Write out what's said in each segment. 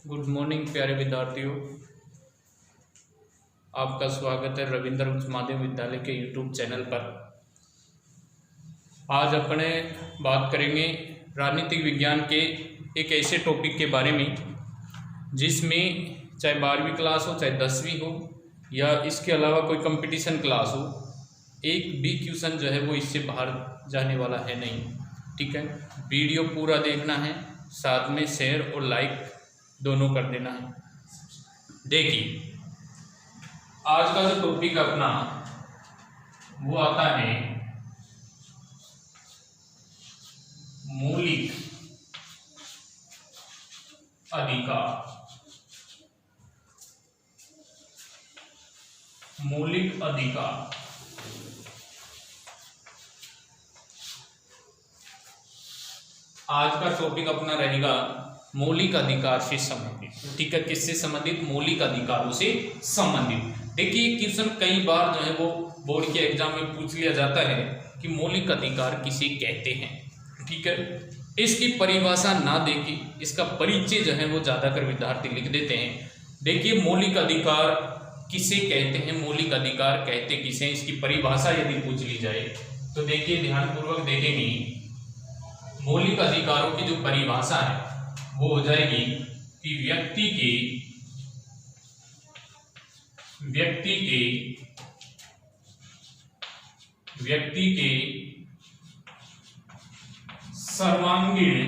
Good morning प्यारे विद्यार्थियों। आपका स्वागत है रविंद्र उच्च माध्यमिक विद्यालय के यूट्यूब चैनल पर। आज अपने बात करेंगे राजनीतिक विज्ञान के एक ऐसे टॉपिक के बारे में जिसमें चाहे 12वीं क्लास हो, चाहे 10वीं हो या इसके अलावा कोई कंपटीशन क्लास हो, एक भी क्वेश्चन जो है वो इससे बाहर जाने वाला है नहीं। ठीक है, वीडियो पूरा देखना है, साथ में शेयर और लाइक दोनों कर देना है। देखिए, आज का जो टॉपिक अपना वो आता है मौलिक अधिकार। मौलिक अधिकार आज का टॉपिक अपना रहेगा मौलिक अधिकार से संबंधित। ठीक है, किससे संबंधित? मौलिक अधिकारों से संबंधित। देखिए, क्वेश्चन कई बार जो है वो बोर्ड के एग्जाम में पूछ लिया जाता है कि मौलिक अधिकार किसे कहते हैं। ठीक है, इसकी परिभाषा ना देके इसका परिचय जो है वो ज्यादातर विद्यार्थी लिख देते हैं। देखिए, मौलिक अधिकार किसे कहते हैं, मौलिक अधिकार कहते किसे, इसकी परिभाषा यदि पूछ ली जाए तो देखिए ध्यानपूर्वक देखेंगे। मौलिक अधिकारों की जो परिभाषा है वो हो जाएगी कि व्यक्ति के सर्वांगीण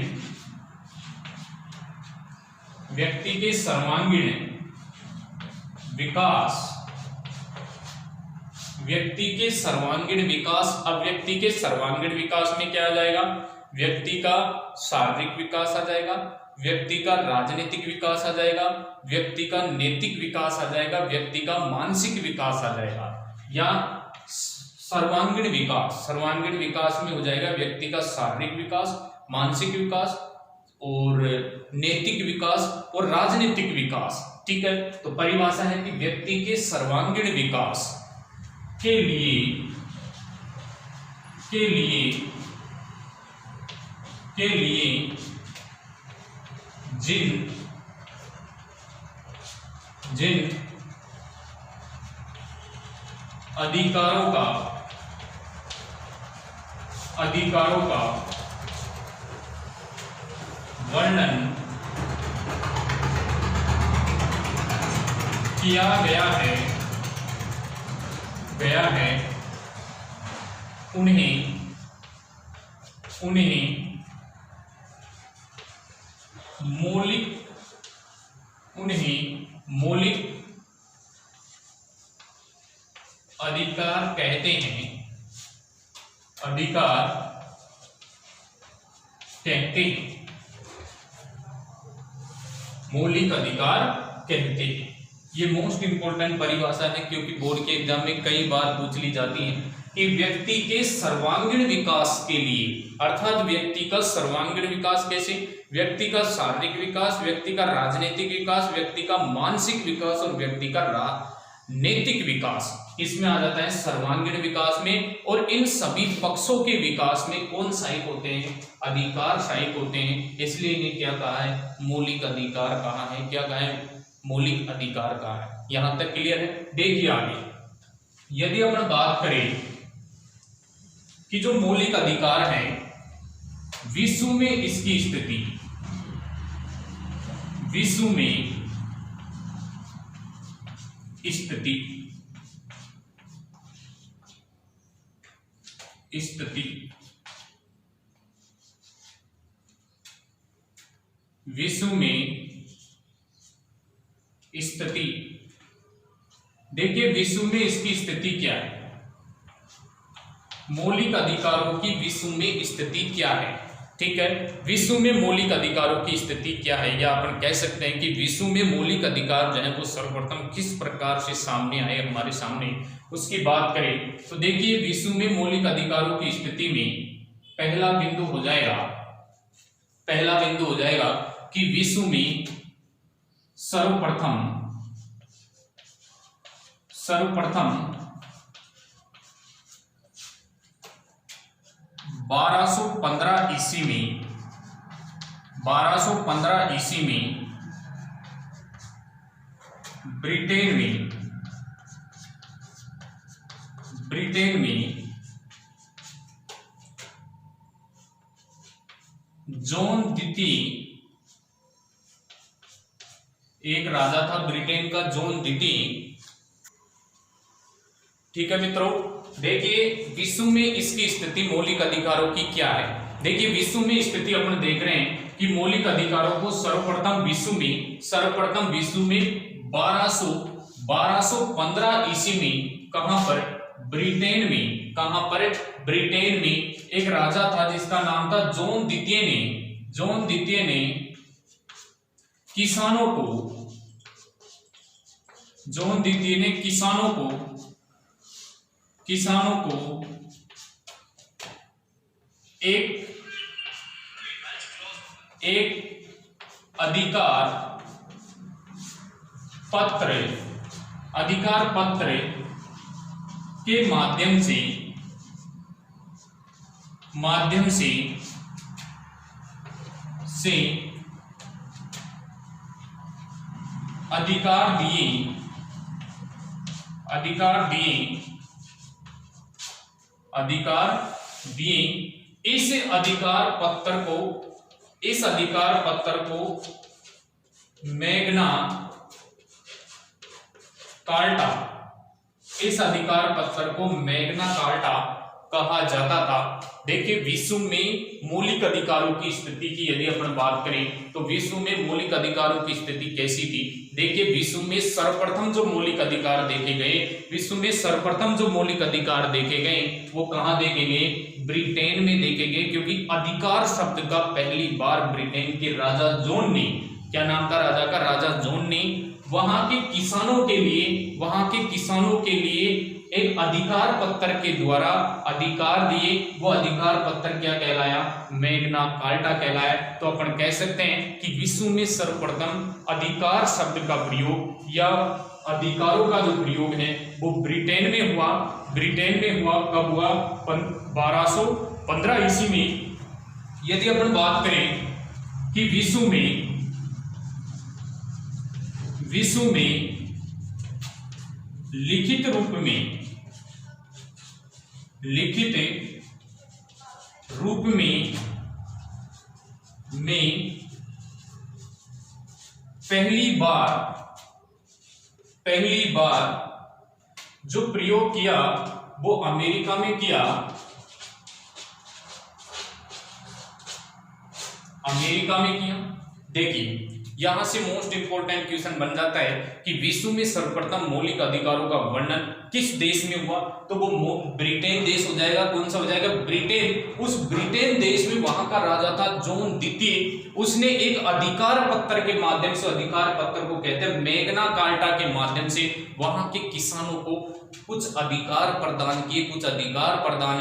विकास, व्यक्ति के सर्वांगीण विकास। अब व्यक्ति के सर्वांगीण विकास में क्या आ जाएगा? व्यक्ति का शारीरिक विकास आ जाएगा, व्यक्ति का राजनीतिक विकास आ जाएगा, व्यक्ति का नैतिक विकास आ जाएगा, व्यक्ति का मानसिक विकास आ जाएगा। या सर्वांगीण विकास में हो जाएगा व्यक्ति का शारीरिक विकास, मानसिक विकास और नैतिक विकास और राजनीतिक विकास। ठीक है, तो परिभाषा है कि व्यक्ति के सर्वांगीण विकास के लिए जिन अधिकारों का वर्णन किया गया है उन्हें मौलिक अधिकार कहते हैं। मौलिक अधिकार कहते हैं। ये मोस्ट इंपोर्टेंट परिभाषा है क्योंकि बोर्ड के एग्जाम में कई बार पूछ ली जाती है कि व्यक्ति के सर्वांगीण विकास के लिए, अर्थात व्यक्ति का सर्वांगीण विकास कैसे? व्यक्ति का शारीरिक विकास, व्यक्ति का राजनीतिक विकास, व्यक्ति का मानसिक विकास और व्यक्ति का नैतिक विकास, इसमें आ जाता है सर्वांगीण विकास में। और इन सभी पक्षों के विकास में कौन सहायक होते हैं? अधिकार सहायक होते हैं। इसलिए इन्हें क्या कहा है? मौलिक अधिकार कहा है। क्या कहा है? मौलिक अधिकार कहा है। यहां तक क्लियर है? देखिए आगे, यदि अपन बात करें कि जो मौलिक अधिकार है विश्व में इसकी स्थिति, विश्व में स्थिति देखिए, विश्व में इसकी स्थिति क्या है? मौलिक अधिकारों की विश्व में स्थिति क्या है? ठीक है, विश्व में मौलिक अधिकारों की स्थिति क्या है, या अपन कह सकते हैं कि विश्व में मौलिक अधिकार जो है वो सर्वप्रथम किस प्रकार से सामने आए हमारे सामने, उसकी बात करें तो देखिए, विश्व में मौलिक अधिकारों की स्थिति में पहला बिंदु हो जाएगा कि विश्व में सर्वप्रथम 1215 ईस्वी में ब्रिटेन में जॉन द्वितीय, एक राजा था ब्रिटेन का जॉन द्वितीय। ठीक है मित्रों, देखिए विश्व में इसकी स्थिति मौलिक अधिकारों की क्या है। देखिए विश्व में स्थिति अपन देख रहे हैं कि मौलिक अधिकारों को सर्वप्रथम विश्व में 1215 ईस्वी में कहां पर, ब्रिटेन में, कहां पर, ब्रिटेन में एक राजा था जिसका नाम था जॉन द्वितीय ने किसानों को एक अधिकार पत्र के माध्यम से अधिकार दिए। इस अधिकार पत्र को मैग्ना कार्टा कहा जाता था। देखिए विश्व में मौलिक अधिकारों की स्थिति की यदि अपन बात करें तो विश्व में मौलिक अधिकारों की स्थिति कैसी थी। देखिए विश्व में सर्वप्रथम जो मौलिक अधिकार देखे गए वो कहां देखे गए, ब्रिटेन में देखे गए, क्योंकि अधिकार शब्द का पहली बार ब्रिटेन के राजा जॉन ने, क्या नाम था राजा का, राजा जॉन ने वहां के किसानों के लिए एक अधिकार पत्र के द्वारा अधिकार दिए। वो अधिकार पत्र क्या कहलाया, मैग्ना कार्टा कहलाया। तो अपन कह सकते हैं कि विश्व में सर्वप्रथम अधिकार शब्द का प्रयोग या अधिकारों का जो प्रयोग है वो ब्रिटेन में हुआ। कब हुआ, 1215 ईस्वी में। यदि अपन बात करें कि विश्व में लिखित रूप में पहली बार जो प्रयोग किया वो अमेरिका में किया। देखिए यहां से मोस्ट इंपोर्टेंट क्वेश्चन बन जाता है कि विश्व में सर्वप्रथम मौलिक अधिकारों का वर्णन किस देश में हुआ, तो वो ब्रिटेन देश हो जाएगा। कौन सा हो जाएगा, ब्रिटेन। उस ब्रिटेन देश में वहां का राजा था जॉन द्वितीय। उसने एक अधिकार पत्र के माध्यम से, अधिकार पत्र को कहते हैं मैग्ना कार्टा के माध्यम से, वहां के किसानों को कुछ अधिकार प्रदान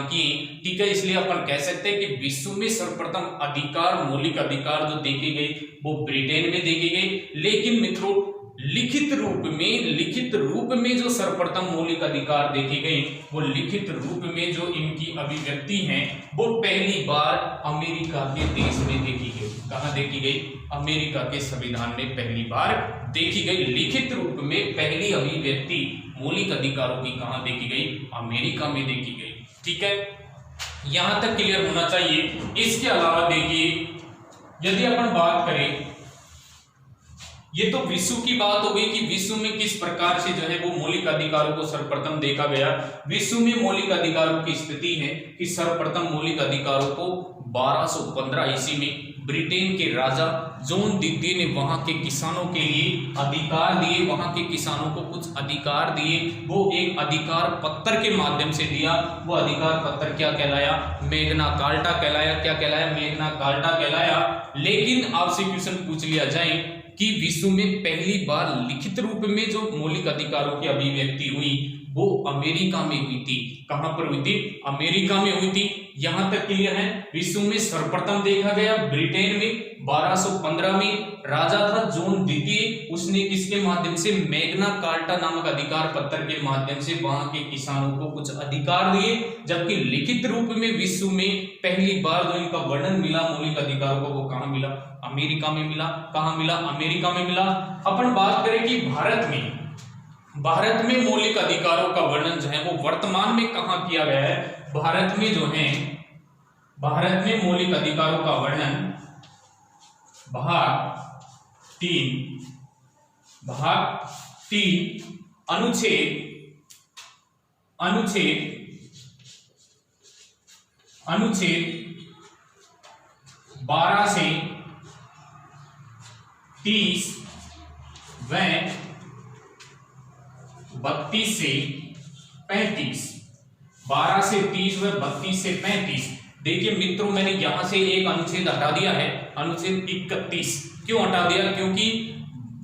किए। ठीक है, इसलिए अपन कह सकते हैं कि विश्व में सर्वप्रथम अधिकार, मौलिक अधिकार जो देखे गए वो ब्रिटेन में देखे गए। लेकिन मित्रों लिखित रूप में जो सर्वप्रथम मौलिक अधिकार देखे गए वो लिखित रूप में जो इनकी अभिव्यक्ति है वो पहली बार अमेरिका के देश में देखी गई। कहां देखी गई, अमेरिका के संविधान में पहली बार देखी गई। लिखित रूप में पहली अभिव्यक्ति मौलिक अधिकारों की कहां देखी गई, अमेरिका में देखी गई। ठीक है, यहां तक क्लियर होना चाहिए। इसके अलावा देखिए यदि अपन बात करें, ये तो विश्व की बात हो गई कि विश्व में किस प्रकार से जो है वो मौलिक अधिकारों को सर्वप्रथम देखा गया। विश्व में मौलिक अधिकारों की स्थिति है कि सर्वप्रथम मौलिक अधिकारों को 1215 ईस्वी में ब्रिटेन के राजा जॉन द्वितीय ने वहां के किसानों के लिए अधिकार दिए। वहां के किसानों को कुछ अधिकार दिए, वो एक अधिकार पत्र के माध्यम से दिया। वो अधिकार पत्र क्या कहलाया, मैग्ना कार्टा कहलाया। क्या कहलाया, मैग्ना कार्टा कहलाया। लेकिन आपसे क्वेश्चन पूछ लिया जाए कि विश्व में पहली बार लिखित रूप में जो मौलिक अधिकारों की अभिव्यक्ति हुई वो अमेरिका में हुई थी। कहां पर हुई थी, अमेरिका में हुई थी। यहां तक क्लियर है। विश्व में सर्वप्रथम देखा गया ब्रिटेन में, 1215 में राजा था जॉन द्वितीय, उसने किसके माध्यम से, मैग्ना कार्टा नामक अधिकार पत्र के माध्यम से वहां के किसानों को कुछ अधिकार दिए, जबकि लिखित रूप में विश्व में पहली बार जो इनका वर्णन मिला मौलिक अधिकारों को, वो कहां मिला, अमेरिका में मिला। कहां मिला, अमेरिका में मिला। अपन बात करें कि भारत में मौलिक अधिकारों का वर्णन जो है वो वर्तमान में कहां किया गया है। भारत में जो है, भारत में मौलिक अधिकारों का वर्णन भाग 3 अनुच्छेद 12 से 30 व 32 से 35, 12 से 30 व 32 से 35। देखिए मित्रों, मैंने यहां से एक अनुच्छेद हटा दिया है, अनुच्छेद 31। क्यों हटा दिया, क्योंकि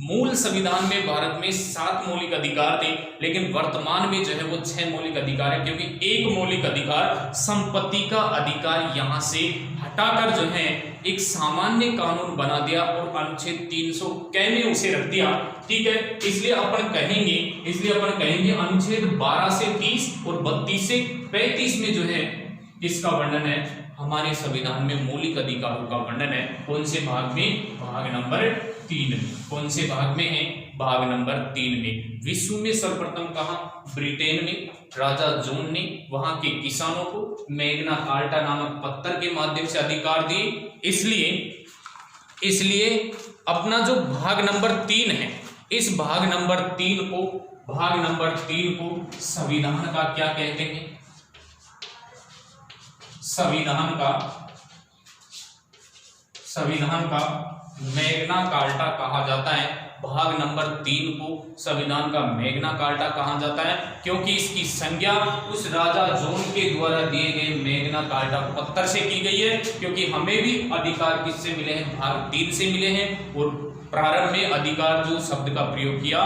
मूल संविधान में भारत में 7 मौलिक अधिकार थे, लेकिन वर्तमान में जो है वो 6 मौलिक अधिकार है, क्योंकि एक मौलिक अधिकार संपत्ति का अधिकार यहां से हटाकर जो है एक सामान्य कानून बना दिया और अनुच्छेद 300 क में उसे रख दिया। ठीक है, इसलिए अपन कहेंगे अनुच्छेद 12 से 30 और 32 से 35 में जो है किसका वर्णन है, हमारे संविधान में मौलिक अधिकारों का वर्णन है। कौन से भाग में, भाग नंबर 3 में। कौन से भाग में है, भाग नंबर 3 में। विश्व में सर्वप्रथम कहा, ब्रिटेन में राजा जॉन ने वहां के किसानों को मैग्ना कार्टा नामक पत्र के माध्यम से अधिकार दिए। इसलिए अपना जो भाग नंबर 3 है, इस भाग नंबर 3 को संविधान का क्या कहते हैं, संविधान का मैग्ना कार्टा कहा जाता है। भाग नंबर 3 को संविधान का मैग्ना कार्टा कहा जाता है, क्योंकि इसकी संज्ञा उस राजा जॉन के द्वारा दिए गए मैग्ना कार्टा पत्र से की गई है। क्योंकि हमें भी अधिकार किससे मिले हैं, भाग 3 से मिले हैं, और प्रारंभ में अधिकार जो शब्द का प्रयोग किया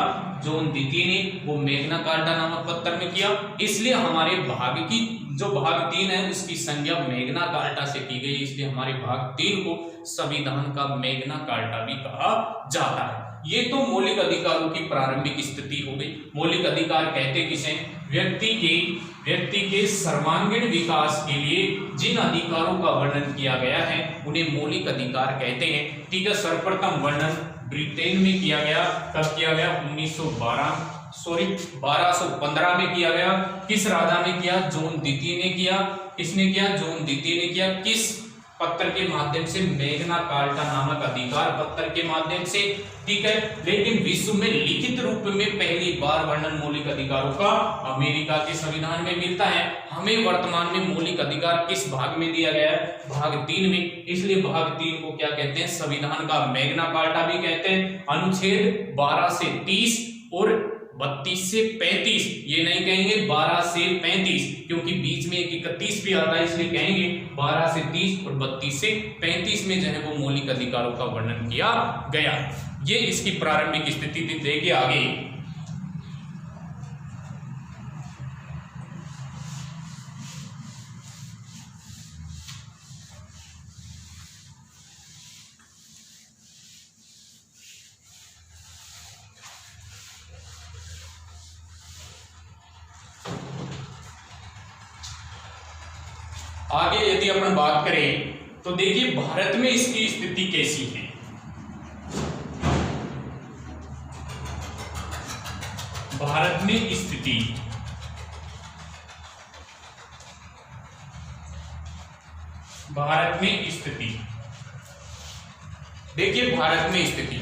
जॉन द्वितीय ने, वो मैग्ना कार्टा नामक पत्र में किया। इसलिए हमारे भाग की जो भाग 3 है उसकी संज्ञा मैग्ना कार्टा से की गई, इसलिए हमारे भाग 3 को संविधान का मैग्ना कार्टा भी कहा जाता है। ये तो मौलिक अधिकारों की प्रारंभिक स्थिति हो गई। मौलिक अधिकार कहते किसे, व्यक्ति के सर्वांगीण विकास के लिए जिन अधिकारों का वर्णन किया गया है उन्हें मौलिक अधिकार कहते हैं। ठीक है, सर्वप्रथम वर्णन ब्रिटेन में किया गया। कब किया गया, 1215 में किया गया। किस राजा ने किया, जॉन द्वितीय ने किया। किसने किया, जॉन द्वितीय ने किया। किस पत्र के माध्यम से, मैग्ना कार्टा नामक अधिकार पत्र के माध्यम से। ठीक है, लेकिन विश्व में लिखित रूप में पहली बार वर्णन मौलिक अधिकारों का अमेरिका के संविधान में मिलता है। हमें वर्तमान में मौलिक अधिकार किस भाग में दिया गया है, भाग 3 में। इसलिए भाग 3 को क्या कहते हैं, संविधान का मैग्ना कार्टा भी कहते हैं। अनुच्छेद 12 से 30 और 32 से 35, ये नहीं कहेंगे 12 से 35, क्योंकि बीच में एक 31 भी आता है, इसलिए कहेंगे 12 से 30 और 32 से 35 में जो है वो मौलिक अधिकारों का वर्णन किया गया। ये इसकी प्रारंभिक स्थिति थी। देखिए आगे, यदि अपन बात करें तो देखिए भारत में इसकी स्थिति कैसी है। भारत में स्थिति, देखिए भारत में स्थिति।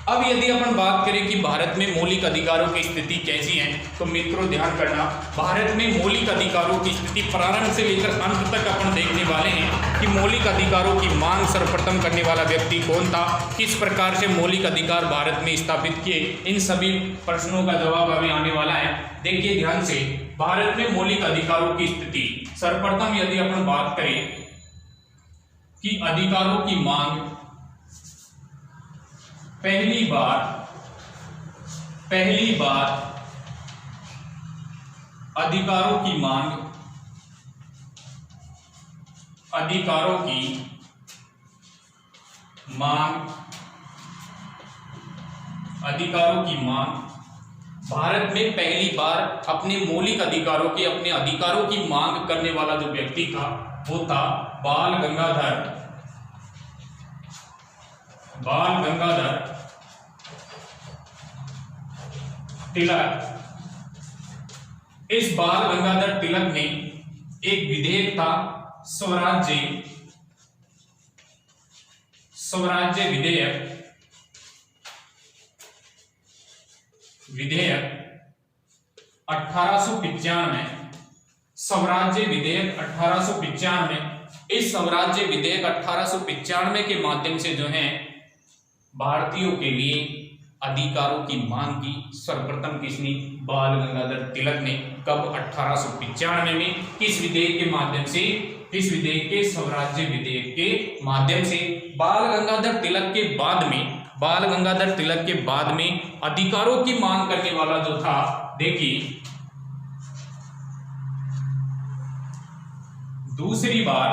अब यदि अपन बात करें कि भारत में मौलिक अधिकारों की स्थिति कैसी है, तो मित्रों ध्यान करना, भारत में मौलिक अधिकारों की स्थिति प्रारंभ से लेकर अंत तक अपन देखने वाले हैं कि मौलिक अधिकारों की मांग सर्वप्रथम करने वाला व्यक्ति कौन था, किस प्रकार से मौलिक अधिकार भारत में स्थापित किए। इन सभी प्रश्नों का जवाब अभी आने वाला है। देखिए ध्यान से, भारत में मौलिक अधिकारों की स्थिति, सर्वप्रथम यदि अपन बात करें कि अधिकारों की मांग पहली बार अधिकारों की मांग, मांग, अधिकारों की मांग। भारत में पहली बार अपने मौलिक अधिकारों की, अपने अधिकारों की मांग करने वाला जो व्यक्ति था वो था बाल गंगाधर तिलक। इस बाल गंगाधर तिलक ने एक विधेयक था स्वराज्य विधेयक 1895, स्वराज्य विधेयक 1895। इस स्वराज्य विधेयक 1895 के माध्यम से जो है भारतीयों के लिए अधिकारों की मांग की सर्वप्रथम किसने? बाल गंगाधर तिलक ने। कब? 1895 में। किस विधेयक के माध्यम से? किस विधेयक के? स्वराज्य विधेयक के माध्यम से। बाल गंगाधर तिलक के बाद में अधिकारों की मांग करने वाला जो था, देखिए दूसरी बार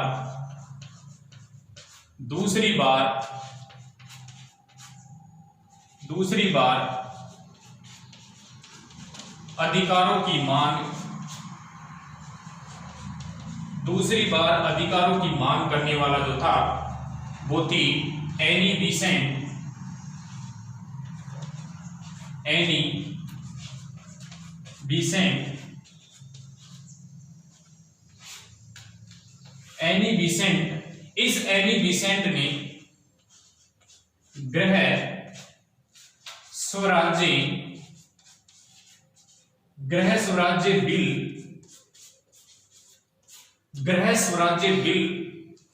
अधिकारों की मांग करने वाला जो था वो थी एनी बिसेंट इस एनी बिसेंट ने गृह स्वराज्य बिल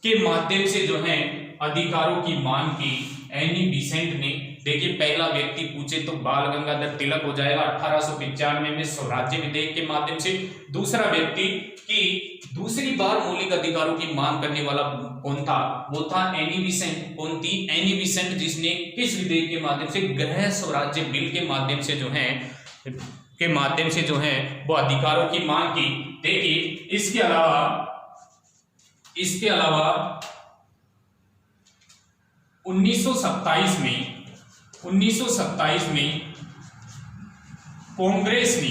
के माध्यम से जो है अधिकारों की मांग की एनी बिसेंट ने। देखिए पहला व्यक्ति पूछे तो बाल गंगाधर तिलक हो जाएगा 1895 में स्वराज्य विधेयक के माध्यम से। दूसरा व्यक्ति की दूसरी बार मौलिक अधिकारों की मांग करने वाला कौन था? वो था एनी बिसेंट। कौन थी? एनी बिसेंट, जिसने किस विधेयक के माध्यम से? गृह स्वराज्य बिल के माध्यम से जो है वो अधिकारों की मांग की। देखिए इसके अलावा 1927 में कांग्रेस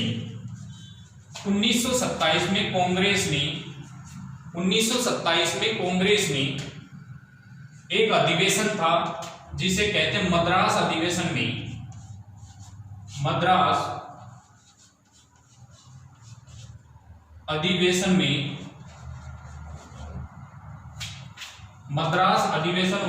ने एक अधिवेशन था जिसे कहते हैं मद्रास अधिवेशन मद्रास अधिवेशन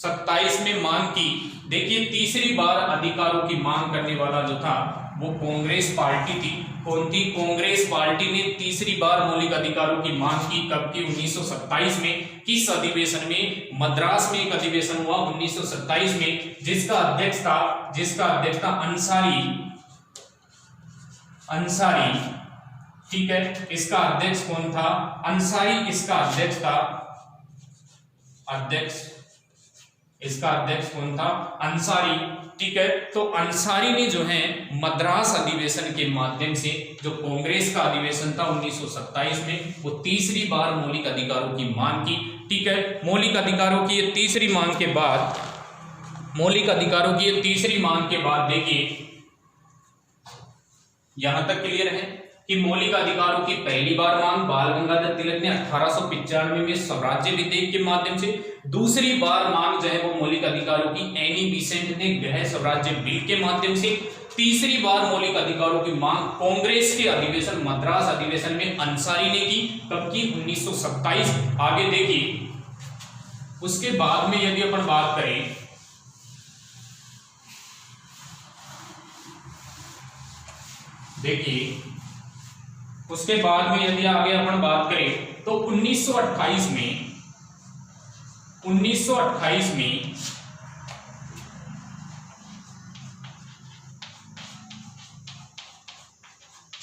1927 में मांग की। देखिए तीसरी बार अधिकारों की मांग करने वाला जो था वो कांग्रेस पार्टी थी। कौन थी? कांग्रेस पार्टी ने तीसरी बार मौलिक अधिकारों की मांग की। कब की? 1927 में। किस अधिवेशन में? मद्रास में एक अधिवेशन हुआ 1927 में, जिसका अध्यक्ष था अंसारी। ठीक है, इसका अध्यक्ष कौन था? अंसारी इसका अध्यक्ष था। इसका अध्यक्ष कौन था? अंसारी। ठीक है, तो अंसारी ने जो है मद्रास अधिवेशन के माध्यम से, जो कांग्रेस का अधिवेशन था 1927 में, वो तीसरी बार मौलिक अधिकारों की मांग की। ठीक है, मौलिक अधिकारों की ये तीसरी मांग के बाद देखिए यहां तक क्लियर है कि मौलिक अधिकारों की पहली बार मांग बाल गंगाधर तिलक ने 1895 में स्वराज्य विधेयक के माध्यम से। दूसरी बार मांग जो है वो मौलिक अधिकारों की एनी बिसेंट ने गृह स्वराज्य बिल के माध्यम से। तीसरी बार मौलिक अधिकारों की मांग कांग्रेस के अधिवेशन मद्रास अधिवेशन में अंसारी ने की। कब की? 1927। आगे देखिए उसके बाद में यदि अपन बात करें, देखिए उसके बाद में यदि आगे अपन बात करें तो 1928 में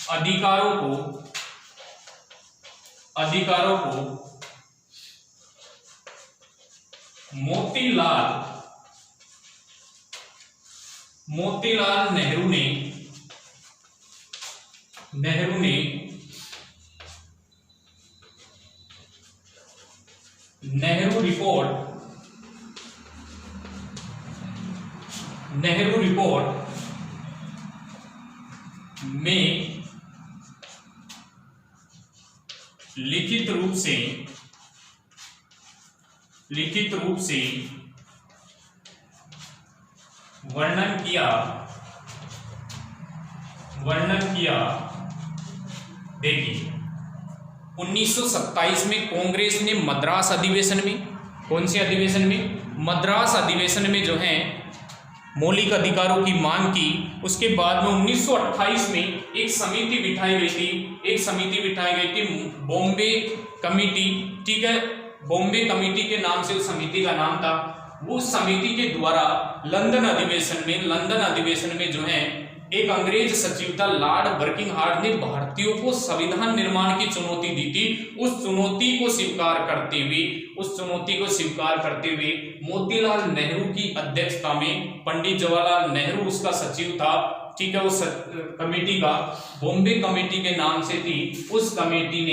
अधिकारों को मोतीलाल नेहरू ने नेहरू रिपोर्ट में लिखित रूप से वर्णन किया। देखिए 1927 में कांग्रेस ने मद्रास अधिवेशन में, कौन से अधिवेशन में, मद्रास अधिवेशन में जो है मौलिक अधिकारों की मांग की। उसके बाद में 1928 में एक समिति बिठाई गई थी, बॉम्बे कमेटी, ठीक है, बॉम्बे कमेटी के नाम से उस समिति का नाम था। उस समिति के द्वारा लंदन अधिवेशन में जो है एक अंग्रेज सचिव था लॉर्ड बर्किंगहार्ड ने भारतीयों को संविधान निर्माण की चुनौती दी थी। उस चुनौती को स्वीकार करते हुए मोतीलाल नेहरू की अध्यक्षता में, पंडित जवाहरलाल नेहरू उसका सचिव था, ठीक है, उस कमेटी का बॉम्बे कमेटी के नाम से थी। उस कमेटी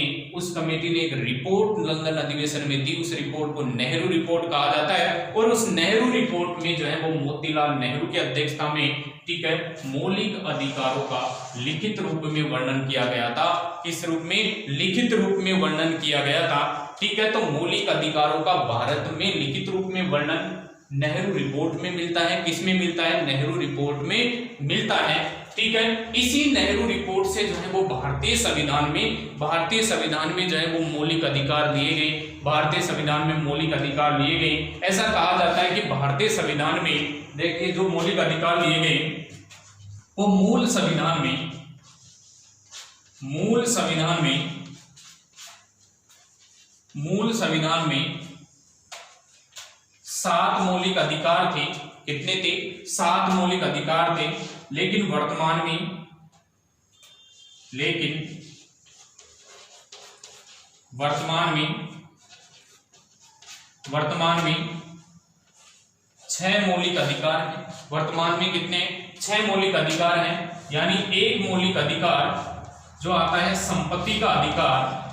ने एक रिपोर्ट लंदन अधिवेशन में दी। उस रिपोर्ट को नेहरू रिपोर्ट कहा जाता है। और उस नेहरू रिपोर्ट में जो है वो मोतीलाल नेहरू की अध्यक्षता में, ठीक है, मौलिक अधिकारों का लिखित रूप में वर्णन किया गया था। किस रूप में? लिखित रूप में वर्णन किया गया था, ठीक है। तो मौलिक अधिकारों का भारत में लिखित रूप में वर्णन नेहरू रिपोर्ट में मिलता है। किसमें मिलता है? नेहरू रिपोर्ट में मिलता है, ठीक है। इसी नेहरू रिपोर्ट से जो है वो भारतीय संविधान में जो है वो मौलिक अधिकार दिए गए। भारतीय संविधान में मौलिक अधिकार लिए गए। ऐसा कहा जाता है कि भारतीय संविधान में, देखिए, जो मौलिक अधिकार लिए गए वो मूल संविधान में 7 मौलिक अधिकार थे। कितने थे? 7 मौलिक अधिकार थे। लेकिन वर्तमान में 6 मौलिक अधिकार हैं। वर्तमान में कितने? 6 मौलिक अधिकार हैं। यानी एक मौलिक अधिकार जो आता है संपत्ति का अधिकार,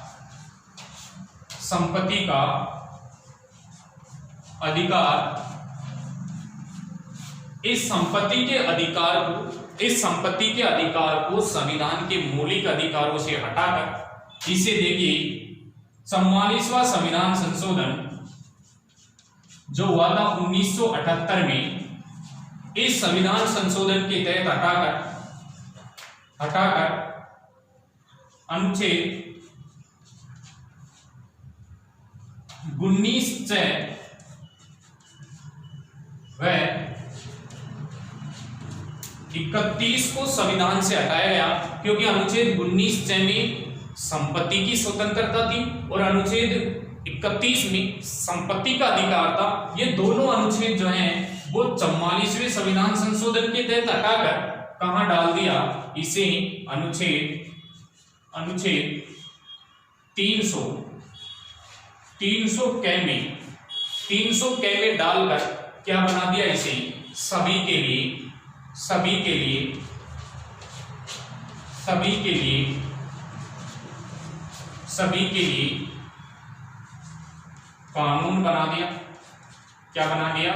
इस संपत्ति के अधिकार को संविधान के मौलिक अधिकारों से हटाकर इसे देखिए 44वां संविधान संशोधन जो हुआ था 1978 में, इस संविधान संशोधन के तहत हटाकर अनुच्छेद 19 व 31 को संविधान से हटाया गया, क्योंकि अनुच्छेद 19 में संपत्ति की स्वतंत्रता थी और अनुच्छेद 31 में संपत्ति का अधिकार था। ये दोनों अनुच्छेद जो हैं वो 44वें संविधान संशोधन के तहत हटाकर कहां डाल दिया? इसे अनुच्छेद 300 कै में डालकर क्या बना दिया? इसे सभी के लिए कानून बना दिया। क्या बना दिया?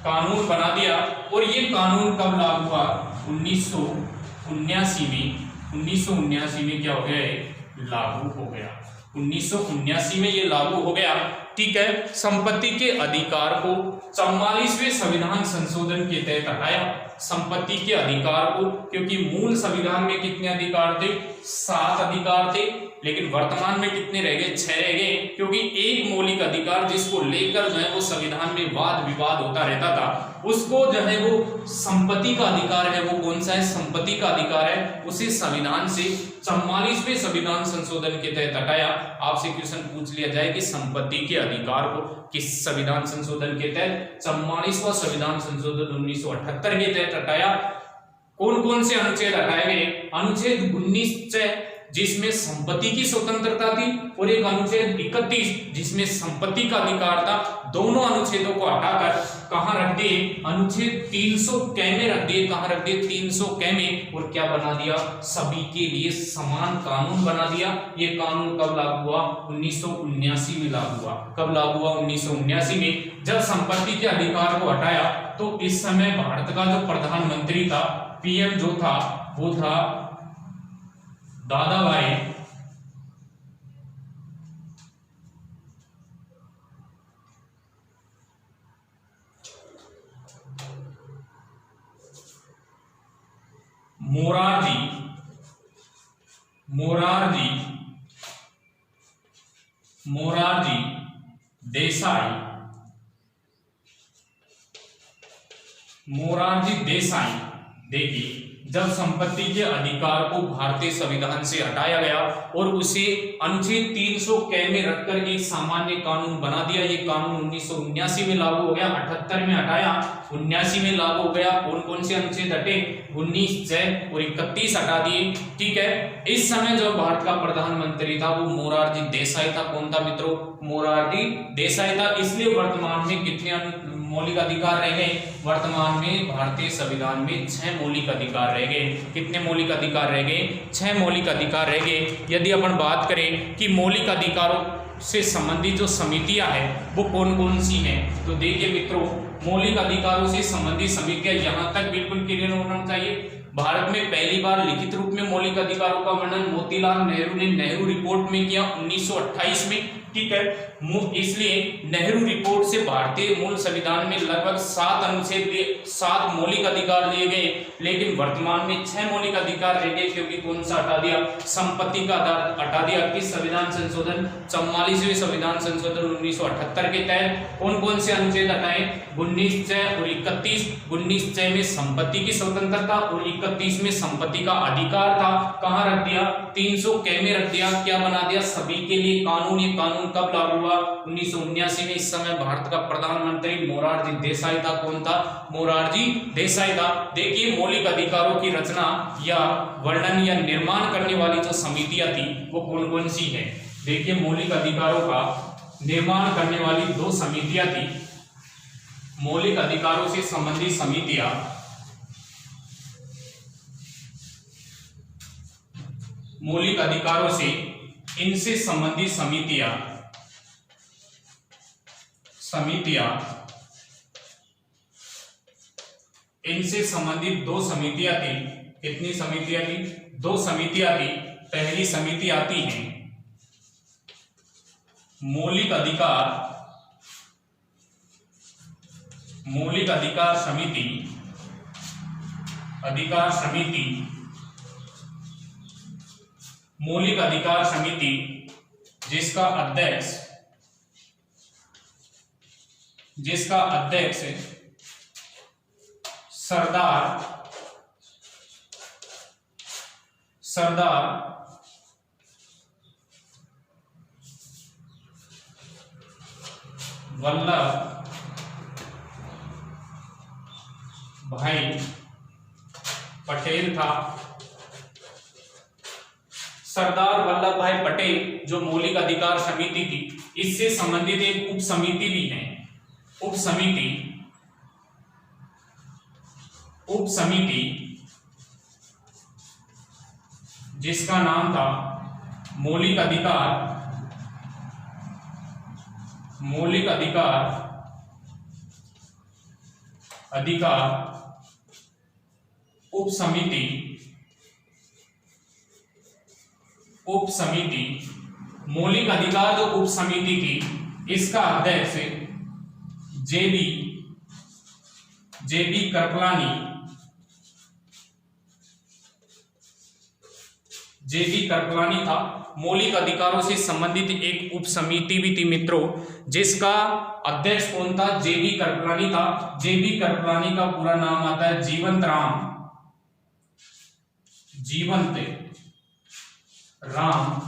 कानून बना दिया। और ये कानून कब लागू हुआ? 1979 में क्या हो गया? लागू हो गया। 1979 में ये लागू हो गया, ठीक है। संपत्ति के अधिकार को 44वें संविधान संशोधन के तहत हटाया। संपत्ति के अधिकार को, क्योंकि मूल संविधान में कितने अधिकार थे? 7 अधिकार थे, लेकिन वर्तमान में कितने रह गए? 6 रह गए, क्योंकि एक मौलिक अधिकार जिसको लेकर जो है वो संविधान में वाद विवाद होता रहता था, उसको जो है वो संपत्ति का अधिकार है। वो कौन सा है? संपत्ति का अधिकार है। उसे संविधान से 44वें संविधान संशोधन के तहत हटाया। आपसे क्वेश्चन पूछ लिया जाए कि संपत्ति के अधिकार को किस संविधान संशोधन के तहत? 44वां संविधान संशोधन 1978 के तहत हटाया। कौन कौन से अनुच्छेद हटाए गए? अनुच्छेद 19 जिसमें संपत्ति की स्वतंत्रता थी, और एक अनुच्छेद 31 जिसमें संपत्ति का अधिकार था। दोनों अनुच्छेदों को हटाकर कहां रख दिए, अनुच्छेद 300 क में रख दिए। कहां रख दिए, 300 क में। और क्या बना दिया, सभी के लिए समान कानून बना दिया। ये कानून कब लागू हुआ, 1979 में लागू हुआ। कब लागू हुआ, 1979 में। जब संपत्ति के अधिकार को हटाया तो इस समय भारत का जो प्रधानमंत्री था, पीएम जो था, वो था दादा भाई मोरारजी देसाई। देखिए, जब संपत्ति के अधिकार को भारतीय संविधान से हटाया गया और उसे अनुच्छेद 300 क में रखकर एक सामान्य कानून बना दिया। ये कानून 1979 में लागू हो गया, 78 में हटाया, 79 में लागू हो गया। कौन कौन से अनुच्छेद हटे, 19 6 और 31 हटा दिए। ठीक है, इस समय जो भारत का प्रधानमंत्री था वो मोरारजी देसाई था। कौन था मित्रों, मोरारजी देसाई था। इसलिए वर्तमान में कितने मौलिक अधिकार रह गए, वर्तमान में भारतीय संविधान में 6 मौलिक अधिकार रह गए। कितने मौलिक अधिकार रह गए, 6 मौलिक अधिकार रह गए। यदि अपन बात करें कि मौलिक अधिकारों से संबंधित जो समितियां हैं वो कौन कौन सी हैं, तो देखिए मित्रों, मौलिक अधिकारों से संबंधित समितियां यहां तक बिल्कुल क्लियर होना चाहिए। भारत में पहली बार लिखित रूप में मौलिक अधिकारों का वर्णन मोतीलाल नेहरू ने नेहरू रिपोर्ट में किया 1928 में। ठीक है, इसलिए नेहरू रिपोर्ट से भारतीय मूल संविधान में लगभग 7 अनुच्छेद 7 मौलिक अधिकार दिए गए, लेकिन वर्तमान में 6 मौलिक अधिकार रह गए, क्योंकि कौन सा हटा दिया, संपत्ति का आधार हटा दिया। किस संविधान संशोधन, 44वें संविधान संशोधन 1978 के तहत कौन कौन से अनुच्छेद हटाए, 19 6 और 31। 19 6 में संपत्ति की स्वतंत्रता और 31 में संपत्ति का अधिकार था। कहां रख दिया, 300 क में रख दिया। क्या बना दिया, सभी के लिए कानून। ये कानून कब लागू हुआ, 1979 में। इस समय भारत का प्रधानमंत्री मोरारजी देसाई था। कौन था, मोरारजी देसाई था। देखिए, मौलिक अधिकारों की रचना या वर्णन या निर्माण करने वाली जो समितियां थी वो कौन कौन सी है। देखिए, मौलिक अधिकारों का निर्माण करने वाली 2 समितियां थी। मौलिक अधिकारों से संबंधित समितियां, मौलिक अधिकारों से इनसे संबंधित समितियां इनसे संबंधित 2 समितियां थी। कितनी समितियां थी, 2 समितियां थी। पहली समिति आती है मौलिक अधिकार समिति जिसका अध्यक्ष सरदार वल्लभ भाई पटेल था। सरदार वल्लभ भाई पटेल जो मौलिक अधिकार समिति थी, इससे संबंधित एक उप समिति भी है। उप समिति जिसका नाम था मौलिक अधिकार उप समिति मौलिक अधिकार जो उप समिति थी, इसका अध्यक्ष जेबी कृपलानी था। मौलिक अधिकारों से संबंधित एक उप समिति भी थी मित्रों, जिसका अध्यक्ष कौन था, जेबी कृपलानी था। जेबी कृपलानी का पूरा नाम आता है जीवंत राम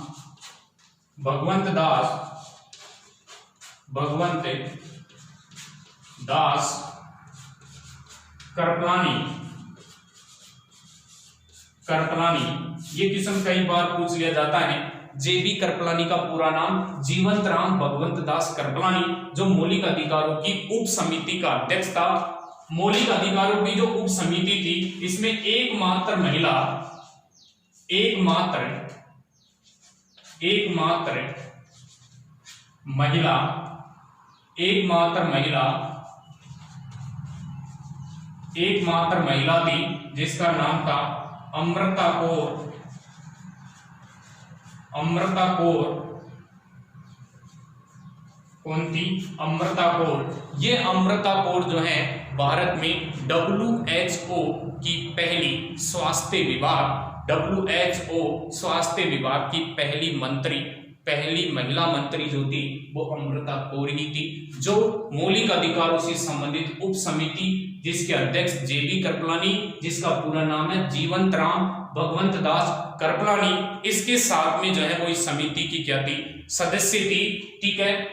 भगवंत दास कृपलानी। कृपलानी, ये क्वेश्चन कई बार पूछ लिया जाता है। जेबी कृपलानी का पूरा नाम जीवंत राम भगवंत दास कृपलानी, जो मौलिक अधिकारों की उप समिति का अध्यक्ष था। मौलिक अधिकारों की जो उप समिति थी, इसमें एकमात्र महिला थी, जिसका नाम था अमृता कौर। कौन थी? अमृता कौर। ये अमृता कौर जो है भारत में WHO की पहली स्वास्थ्य विभाग की पहली महिला मंत्री जो थी वो अमृता कौर ही थी, जो मौलिक अधिकारों से संबंधित उप समिति जिसके अध्यक्ष जेबी कृपलानी, जिसका पूरा नाम है जीवंत राम भगवंत दास कृपलानी, इसके साथ में जो है वो इस समिति की क्या थी? सदस्य थी। ठीक है,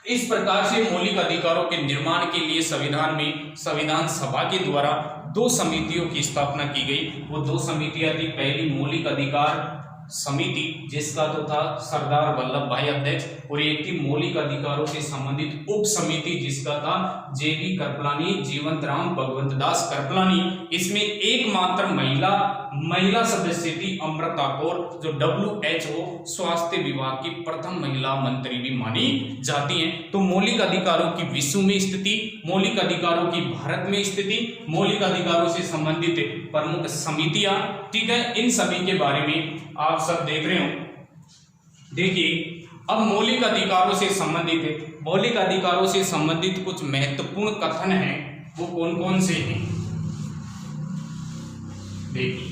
इस प्रकार से मौलिक अधिकारों के निर्माण के लिए संविधान सभा के द्वारा 2 समितियों की स्थापना की गई। वो 2 समितियां थी। पहली मौलिक अधिकार समिति, जिसका तो था सरदार वल्लभ भाई अध्यक्ष, और एक थी मौलिक अधिकारों से संबंधित उप समिति, जिसका था जेबी कृपलानी, जीवंत राम भगवंत दास कृपलानी। इसमें एकमात्र महिला सदस्य थी अमृता कौर, जो WHO स्वास्थ्य विभाग की प्रथम महिला मंत्री भी मानी जाती हैं। तो मौलिक अधिकारों की विश्व में स्थिति, मौलिक अधिकारों की भारत में स्थिति, मौलिक अधिकारों से संबंधित प्रमुख समितियां, ठीक है, इन सभी के बारे में आप सब देख रहे हो। देखिए, अब मौलिक अधिकारों से संबंधित कुछ महत्वपूर्ण कथन हैं, वो कौन कौन से हैं? देखिए,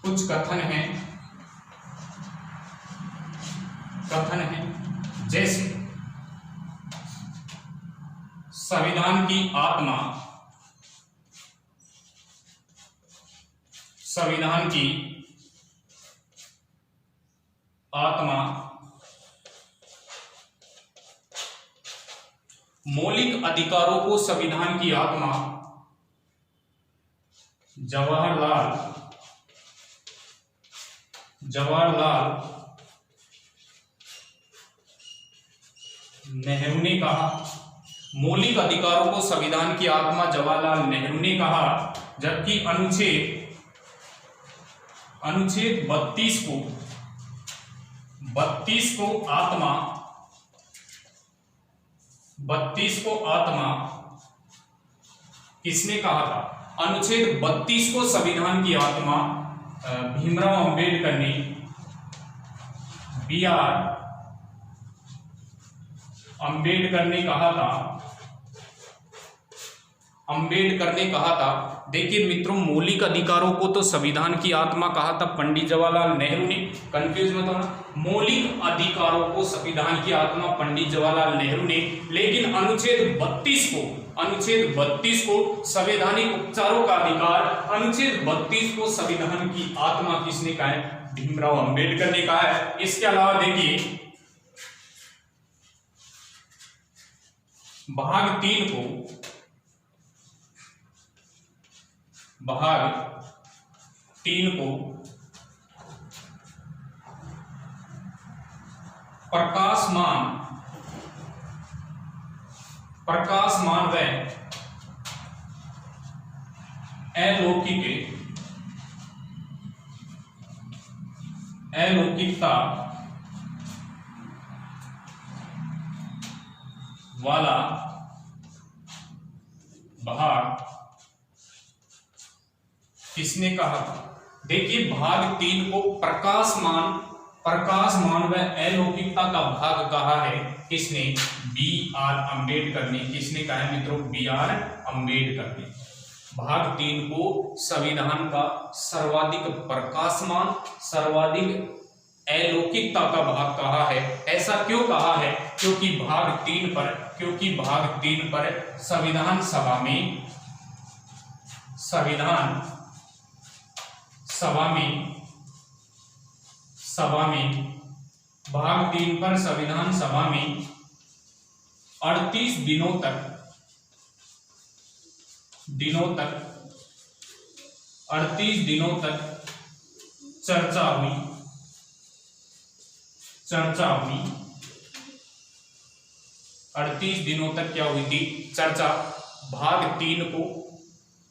कुछ कथन हैं जैसे संविधान की आत्मा मौलिक अधिकारों को संविधान की आत्मा जवाहरलाल नेहरू ने कहा। मौलिक अधिकारों को संविधान की आत्मा जवाहरलाल नेहरू ने कहा, जबकि अनुच्छेद 32 को आत्मा किसने कहा था? अनुच्छेद 32 को संविधान की आत्मा भीमराव अंबेडकर ने BR अंबेडकर ने कहा था। देखिए मित्रों, मौलिक अधिकारों को तो संविधान की आत्मा कहा था पंडित जवाहरलाल नेहरू ने, कंफ्यूज मत होना। मौलिक अधिकारों को संविधान की आत्मा पंडित जवाहरलाल नेहरू ने, लेकिन अनुच्छेद 32 को संवैधानिक उपचारों का अधिकार, अनुच्छेद 32 को संविधान की आत्मा किसने कहा है? भीमराव अंबेडकर ने कहा है। इसके अलावा देखिए, भाग 3 को प्रकाशमान व अलौकिकता वाला भाग किसने कहा? देखिए, भाग 3 को प्रकाशमान व अलौकिकता का भाग कहा है किसने? BR अंबेडकर ने। किसने कहा है मित्रों? BR अंबेडकर ने। भाग 3 को संविधान का सर्वाधिक प्रकाशमान, सर्वाधिक अलौकिकता का भाग कहा है। ऐसा क्यों कहा है? क्योंकि भाग 3 पर संविधान सभा में भाग 3 पर संविधान सभा में 38 दिनों तक 38 दिनों तक चर्चा हुई 38 दिनों तक क्या हुई थी? चर्चा। भाग 3 को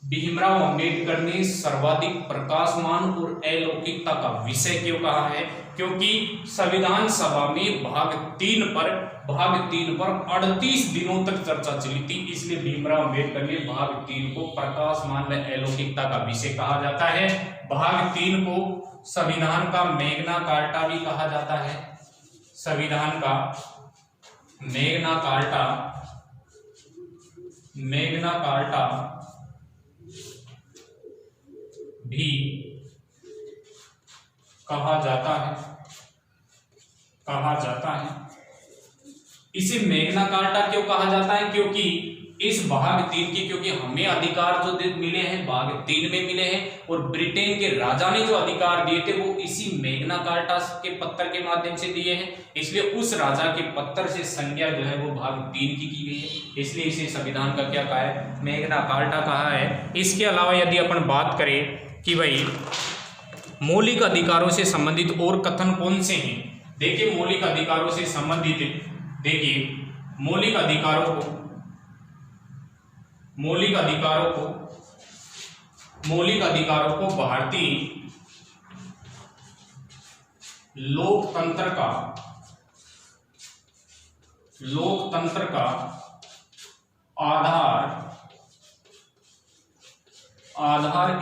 भीमराव अंबेडकर ने सर्वाधिक प्रकाशमान और अलौकिकता का विषय क्यों कहा है? क्योंकि संविधान सभा में भाग 3 पर 38 दिनों तक चर्चा चली थी, इसलिए भीमराव अंबेडकर ने भाग 3 को प्रकाशमान व अलौकिकता का विषय कहा जाता है। भाग 3 को संविधान का मैग्ना कार्टा भी कहा जाता है। संविधान का मैग्ना कार्टा भी कहा जाता है। इसे मैग्ना कार्टा क्यों कहा जाता है? क्योंकि इस भाग 3 की, क्योंकि हमें अधिकार जो मिले हैं भाग 3 में मिले हैं, और ब्रिटेन के राजा ने जो अधिकार दिए थे वो इसी मैग्ना कार्टा के पत्र के माध्यम से दिए हैं, इसलिए उस राजा के पत्र से संज्ञा जो है वो भाग 3 की गई है, इसलिए इसे संविधान का क्या कहा है? मैग्ना कार्टा कहा है। इसके अलावा यदि अपन बात करें कि भाई मौलिक अधिकारों से संबंधित और कथन कौन से हैं? देखिए मौलिक अधिकारों से संबंधित, देखिए मौलिक अधिकारों को भारतीय लोकतंत्र का आधार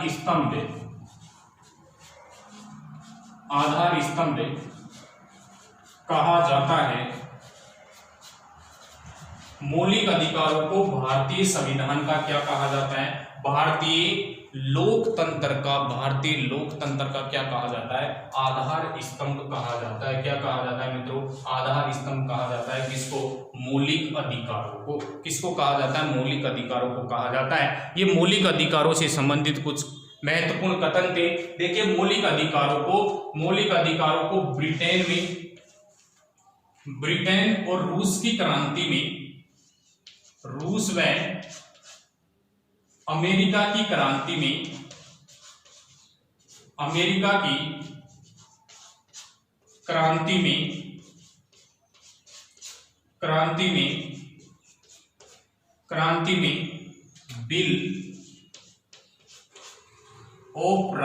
स्तंभ कहा जाता है। मौलिक अधिकारों को भारतीय संविधान का क्या कहा जाता है? भारतीय लोकतंत्र का क्या कहा जाता है? आधार स्तंभ कहा जाता है। क्या कहा जाता है मित्रों? आधार स्तंभ कहा जाता है। किसको? मौलिक अधिकारों को। किसको कहा जाता है? मौलिक अधिकारों को कहा जाता है। ये मौलिक अधिकारों से संबंधित कुछ महत्वपूर्ण कथन थे। देखिए मौलिक अधिकारों को ब्रिटेन और रूस की क्रांति में, रूस व अमेरिका की क्रांति में बिल ऑफ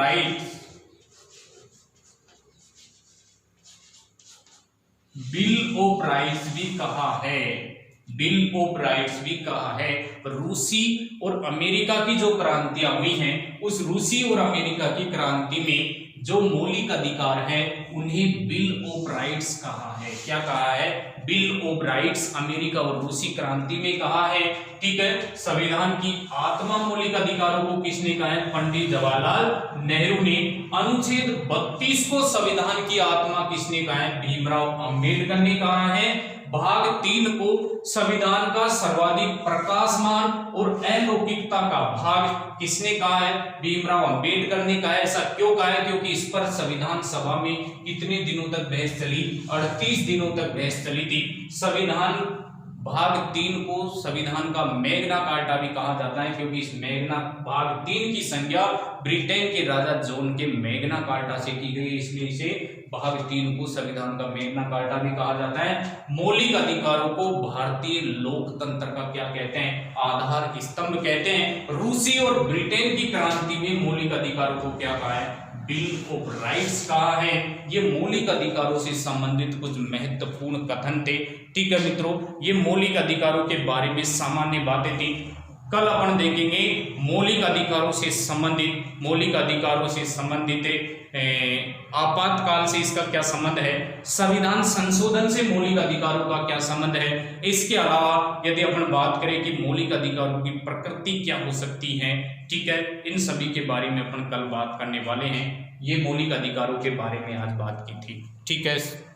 राइट्स भी कहा है। रूसी और अमेरिका की जो क्रांतियां हुई हैं, उस रूसी और अमेरिका की क्रांति में जो मौलिक अधिकार हैं उन्हें बिल ऑफ राइट्स कहा है। क्या कहा है? बिल ऑफ राइट्स अमेरिका और रूसी क्रांति में कहा है। ठीक है। संविधान की आत्मा मौलिक अधिकारों को किसने कहा है? पंडित जवाहरलाल नेहरू ने। अनुच्छेद 32 को संविधान की आत्मा किसने कहा है? भीमराव अंबेडकर ने कहा है। भाग 3 को संविधान का सर्वाधिक प्रकाशमान और अलौकिकता का भाग किसने कहा है? भीमराव अंबेडकर ने कहा है। ऐसा क्यों कहा है? क्योंकि इस पर संविधान सभा में कितने दिनों तक बहस चली? 38 दिनों तक बहस चली थी। संविधान भाग 3 को संविधान का मैग्ना कार्टा भी कहा जाता है, क्योंकि इस भाग 3 की संज्ञा ब्रिटेन के राजा जॉन के मैग्ना कार्टा से की गई, इसलिए इसे भाग 3 को संविधान का मैग्ना कार्टा भी कहा जाता है। मौलिक अधिकारों को भारतीय लोकतंत्र का क्या कहते हैं? आधार स्तंभ कहते हैं। रूसी और ब्रिटेन की क्रांति में मौलिक अधिकारों को क्या कहा है? बिल ऑफ राइट्स कहा है। ये मौलिक अधिकारों से संबंधित कुछ महत्वपूर्ण कथन थे। ठीक है मित्रों, ये मौलिक अधिकारों के बारे में सामान्य बातें थी। कल अपन देखेंगे मौलिक अधिकारों से संबंधित आपातकाल से इसका क्या संबंध है, संविधान संशोधन से मौलिक अधिकारों का क्या संबंध है। इसके अलावा यदि अपन बात करें कि मौलिक अधिकारों की प्रकृति क्या हो सकती है, ठीक है, इन सभी के बारे में अपन कल बात करने वाले हैं। ये मौलिक अधिकारों के बारे में आज बात की थी। ठीक है।